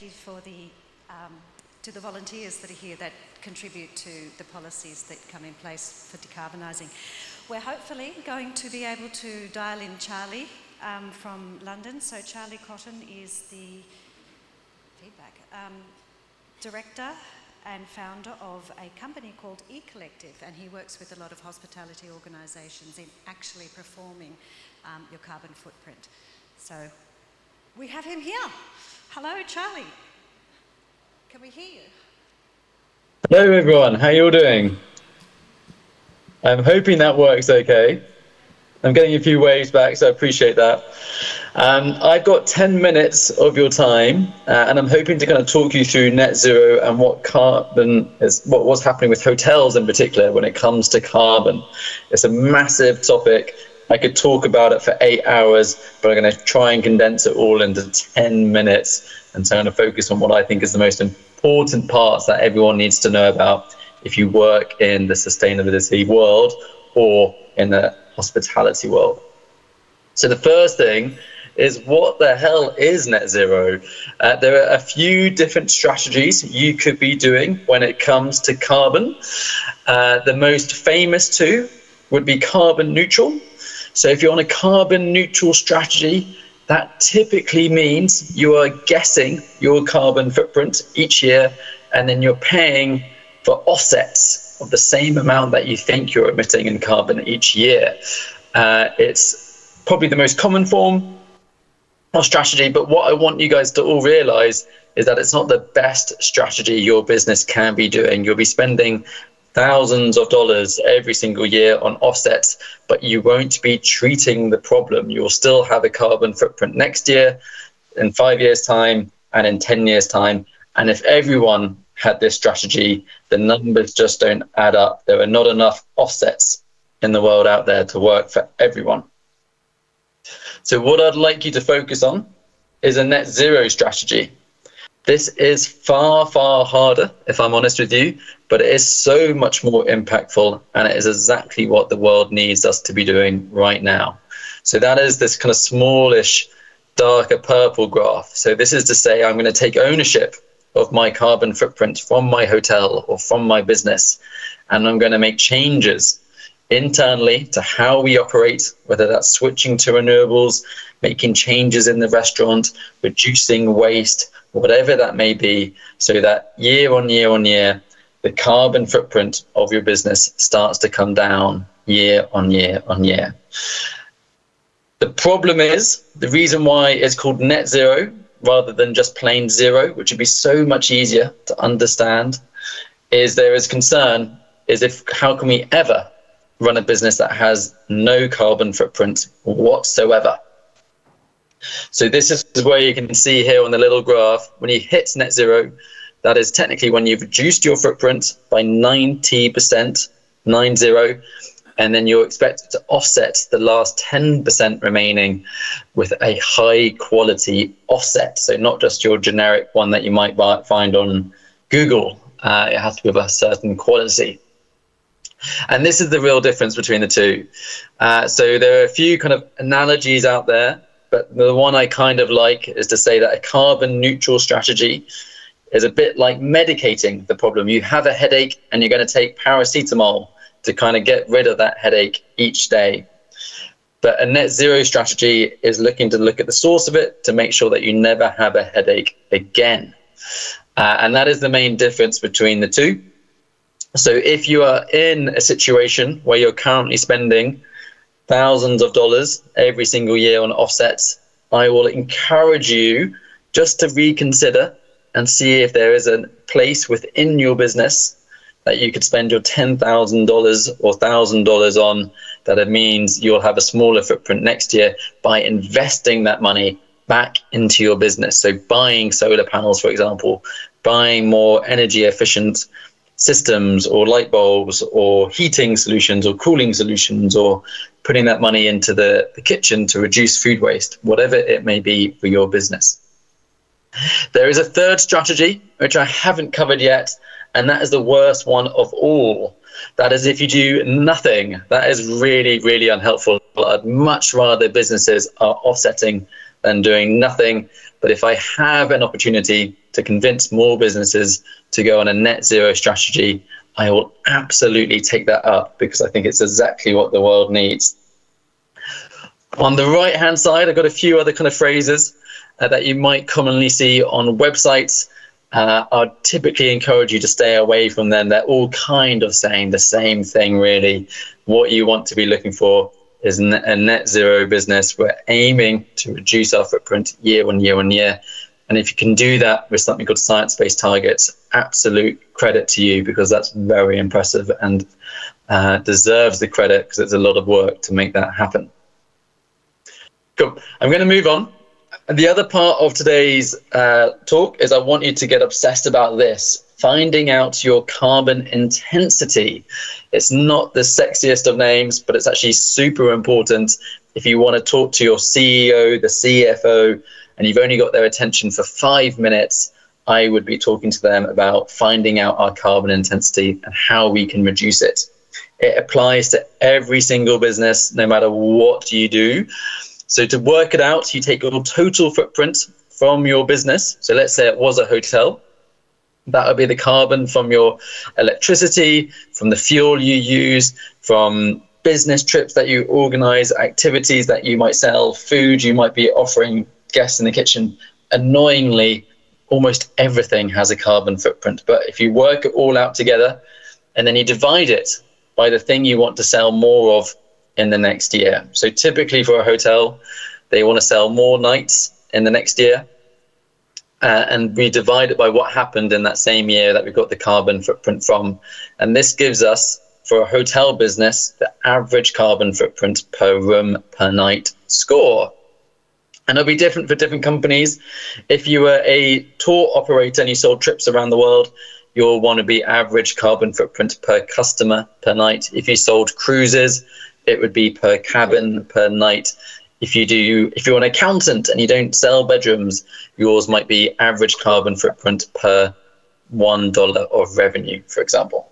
you for to the volunteers that are here that contribute to the policies that come in place for decarbonising. We're hopefully going to be able to dial in Charlie from London. So Charlie Cotton is the director and founder of a company called Ecollective, and he works with a lot of hospitality organisations in actually performing your carbon footprint. So we have him here. Hello, Charlie. Can we hear you? Hello everyone, how are you all doing? I'm hoping that works okay. I'm getting a few waves back, so I appreciate that. I've got 10 minutes of your time, and I'm hoping to kind of talk you through net zero and what carbon is, what's happening with hotels in particular when it comes to carbon. It's a massive topic. I could talk about it for 8 hours, but I'm going to try and condense it all into 10 minutes. And so I'm going to focus on what I think is the most important parts that everyone needs to know about if you work in the sustainability world or in the hospitality world. So the first thing is, what the hell is net zero? There are a few different strategies you could be doing when it comes to carbon. The most famous two would be carbon neutral. So if you're on a carbon neutral strategy, that typically means you are guessing your carbon footprint each year, and then you're paying for offsets of the same amount that you think you're emitting in carbon each year. It's probably the most common form of strategy, but what I want you guys to all realize is that it's not the best strategy your business can be doing. You'll be spending thousands of dollars every single year on offsets, but you won't be treating the problem. You'll still have a carbon footprint next year, in 5 years' time, and in 10 years' time. And if everyone had this strategy, the numbers just don't add up. There are not enough offsets in the world out there to work for everyone. So what I'd like you to focus on is a net zero strategy. This is far, far harder, if I'm honest with you, but it is so much more impactful, and it is exactly what the world needs us to be doing right now. So that is this kind of smallish, darker purple graph. So this is to say I'm going to take ownership of my carbon footprint from my hotel or from my business, and I'm going to make changes internally to how we operate, whether that's switching to renewables, making changes in the restaurant, reducing waste, whatever that may be, so that year on year on year, the carbon footprint of your business starts to come down year on year on year. The problem is, the reason why it's called net zero rather than just plain zero, which would be so much easier to understand, is there is concern is how can we ever run a business that has no carbon footprint whatsoever? So this is where you can see here on the little graph, when you hit net zero, that is technically when you've reduced your footprint by 90%, 90, and then you're expected to offset the last 10% remaining with a high quality offset. So not just your generic one that you might find on Google, it has to be of a certain quality. And this is the real difference between the two. So there are a few kind of analogies out there, but the one I kind of like is to say that a carbon neutral strategy is a bit like medicating the problem. You have a headache and you're going to take paracetamol to kind of get rid of that headache each day. But a net zero strategy is looking to look at the source of it to make sure that you never have a headache again. And that is the main difference between the two. So if you are in a situation where you're currently spending thousands of dollars every single year on offsets, I will encourage you just to reconsider and see if there is a place within your business that you could spend your $10,000 or $1,000 on, that it means you'll have a smaller footprint next year by investing that money back into your business. So buying solar panels, for example, buying more energy efficient systems or light bulbs or heating solutions or cooling solutions, or putting that money into the kitchen to reduce food waste, whatever it may be for your business. There is a third strategy, which I haven't covered yet, and that is the worst one of all. That is if you do nothing. That is really, really unhelpful. I'd much rather businesses are offsetting than doing nothing. But if I have an opportunity to convince more businesses to go on a net zero strategy, I will absolutely take that up, because I think it's exactly what the world needs. On the right hand side, I've got a few other kind of phrases that you might commonly see on websites. I'd typically encourage you to stay away from them. They're all kind of saying the same thing, really. What you want to be looking for is a net zero business. We're aiming to reduce our footprint year on year on year. And if you can do that with something called science-based targets, absolute credit to you, because that's very impressive and deserves the credit, because it's a lot of work to make that happen. Cool. I'm going to move on. The other part of today's talk is I want you to get obsessed about this, finding out your carbon intensity. It's not the sexiest of names, but it's actually super important. If you want to talk to your CEO, the CFO, and you've only got their attention for 5 minutes, I would be talking to them about finding out our carbon intensity and how we can reduce it. It applies to every single business, no matter what you do. So to work it out, you take your total footprint from your business. So let's say it was a hotel. That would be the carbon from your electricity, from the fuel you use, from business trips that you organize, activities that you might sell, food you might be offering guests in the kitchen. Annoyingly, almost everything has a carbon footprint. But if you work it all out together and then you divide it by the thing you want to sell more of in the next year. So typically for a hotel, they want to sell more nights in the next year. And we divide it by what happened in that same year that we got the carbon footprint from. And this gives us, for a hotel business, the average carbon footprint per room per night score. And it'll be different for different companies. If you were a tour operator and you sold trips around the world, you'll want to be average carbon footprint per customer per night. If you sold cruises, it would be per cabin per night. If you're an accountant and you don't sell bedrooms, yours might be average carbon footprint per $1 of revenue, for example.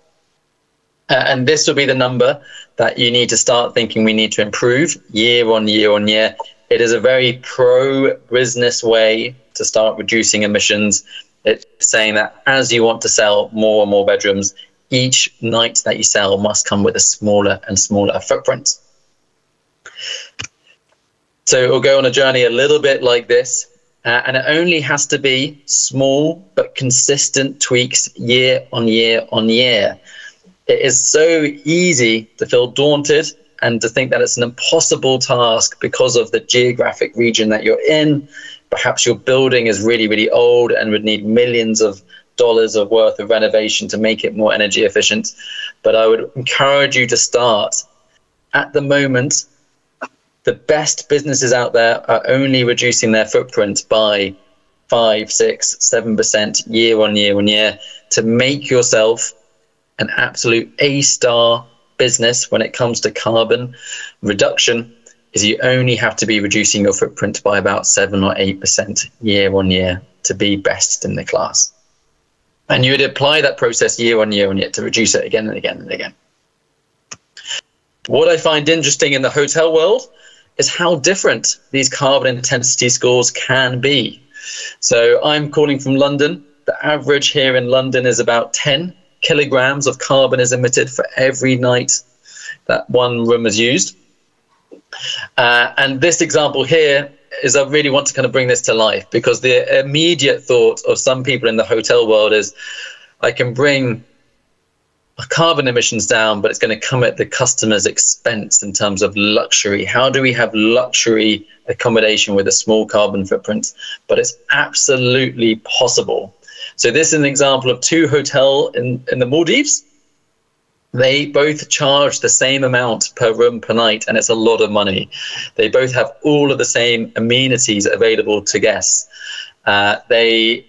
And this will be the number that you need to start thinking we need to improve year on year on year. It is a very pro-business way to start reducing emissions. It's saying that as you want to sell more and more bedrooms, each night that you sell must come with a smaller and smaller footprint. So it'll go on a journey a little bit like this, and it only has to be small but consistent tweaks year on year on year. It is so easy to feel daunted and to think that it's an impossible task because of the geographic region that you're in. Perhaps your building is really, really old and would need millions of dollars of worth of renovation to make it more energy efficient. But I would encourage you to start. At the moment, the best businesses out there are only reducing their footprint by 5, 6, 7% year on year on year. To make yourself an absolute A-star business when it comes to carbon reduction, is you only have to be reducing your footprint by about 7 or 8% year on year to be best in the class. And you would apply that process year on year on year to reduce it again and again and again. What I find interesting in the hotel world is how different these carbon intensity scores can be. So I'm calling from London. The average here in London is about 10 kilograms of carbon is emitted for every night that one room is used. And this example here is I really want to kind of bring this to life, because the immediate thought of some people in the hotel world is I can bring carbon emissions down, but it's going to come at the customer's expense in terms of luxury. How do we have luxury accommodation with a small carbon footprint? But it's absolutely possible. So this is an example of two hotels in the Maldives. They both charge the same amount per room per night, and it's a lot of money. They both have all of the same amenities available to guests. They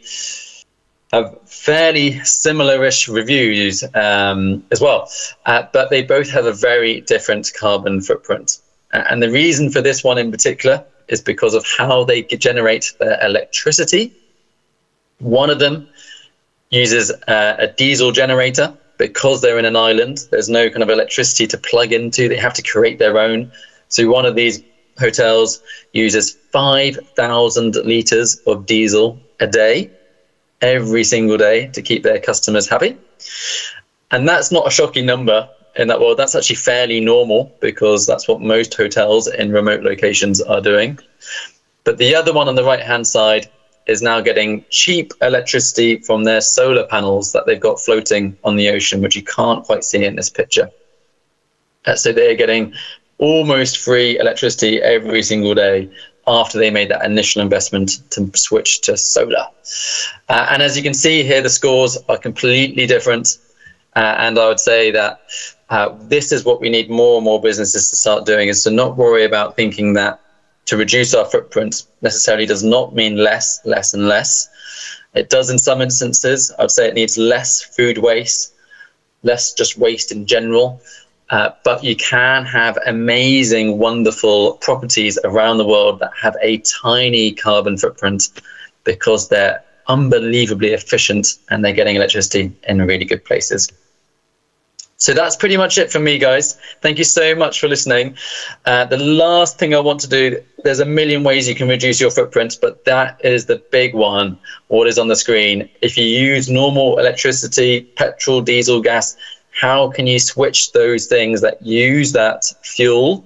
have fairly similar-ish reviews as well, but they both have a very different carbon footprint. And the reason for this one in particular is because of how they generate their electricity. One of them uses a diesel generator. Because they're in an island, there's no kind of electricity to plug into. They have to create their own. So one of these hotels uses 5,000 litres of diesel a day, every single day, to keep their customers happy. And that's not a shocking number in that world. That's actually fairly normal, because that's what most hotels in remote locations are doing. But the other one on the right-hand side is now getting cheap electricity from their solar panels that they've got floating on the ocean, which you can't quite see in this picture. So they're getting almost free electricity every single day after they made that initial investment to switch to solar. And as you can see here, the scores are completely different. And I would say that this is what we need more and more businesses to start doing, is to not worry about thinking that to reduce our footprint necessarily does not mean less, and less. It does in some instances. I'd say it needs less food waste, less just waste in general. But you can have amazing, wonderful properties around the world that have a tiny carbon footprint because they're unbelievably efficient and they're getting electricity in really good places. So that's pretty much it for me, guys. Thank you so much for listening. The last thing I want to do, there's a million ways you can reduce your footprint, but that is the big one, what is on the screen. If you use normal electricity, petrol, diesel, gas, how can you switch those things that use that fuel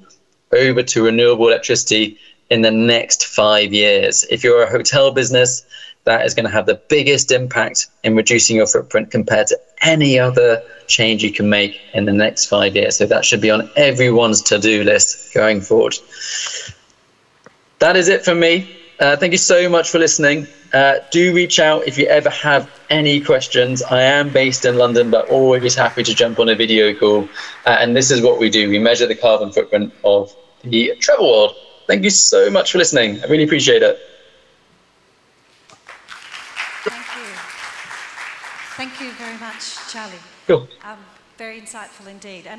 over to renewable electricity in the next 5 years? If you're a hotel business, that is going to have the biggest impact in reducing your footprint compared to any other change you can make in the next 5 years. So that should be on everyone's to-do list going forward. That is it from me. Thank you so much for listening. Do reach out if you ever have any questions. I am based in London, but always happy to jump on a video call. And this is what we do. We measure the carbon footprint of the travel world. Thank you so much for listening. I really appreciate it. Thank you. Thank you very much, Charlie. Cool. Very insightful indeed. And